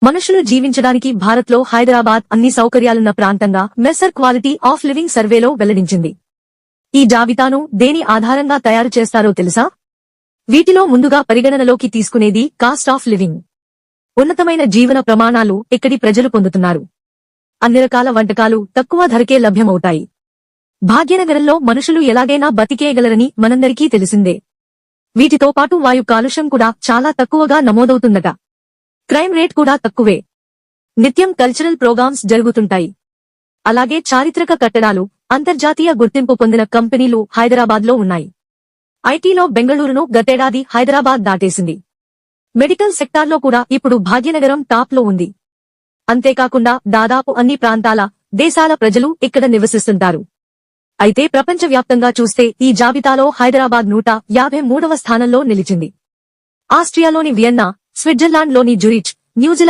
మనుషులు జీవించడానికి భారత్లో హైదరాబాద్ అన్ని సౌకర్యాలున్న ప్రాంతంగా మెస్సర్ క్వాలిటీ ఆఫ్ లివింగ్ సర్వేలో వెల్లడించింది. ఈ జాబితాను దేని ఆధారంగా తయారు చేస్తారో తెలుసా? వీటిలో ముందుగా పరిగణనలోకి తీసుకునేది కాస్ట్ ఆఫ్ లివింగ్. ఉన్నతమైన జీవన ప్రమాణాలు ఎక్కడి ప్రజలు పొందుతున్నారు. అన్ని రకాల వంటకాలు తక్కువ ధరకే లభ్యమవుతాయి. భాగ్యనగరంలో మనుషులు ఎలాగైనా బతికేయగలరని మనందరికీ తెలిసిందే. వీటితో పాటు వాయు కాలుష్యం కూడా చాలా తక్కువగా నమోదవుతుందట. క్రైమ్ రేట్ కూడా తక్కువే. నిత్యం కల్చరల్ ప్రోగ్రామ్స్ జరుగుతుంటాయి. అలాగే చారిత్రక కట్టడాలు, అంతర్జాతీయ గుర్తింపు పొందిన కంపెనీలు హైదరాబాద్లో ఉన్నాయి. ఐటీలో బెంగళూరును గతేడాది హైదరాబాద్ దాటేసింది. మెడికల్ సెక్టార్లో కూడా ఇప్పుడు భాగ్యనగరం టాప్లో ఉంది. అంతేకాకుండా దాదాపు అన్ని ప్రాంతాల, దేశాల ప్రజలు ఇక్కడ నివసిస్తుంటారు. అయితే ప్రపంచవ్యాప్తంగా చూస్తే ఈ జాబితాలో హైదరాబాద్ 153వ స్థానంలో నిలిచింది. ఆస్ట్రియాలోని వియన్నా, స్విట్జర్లాండ్లోని జురిచ్, న్యూజిలాండ్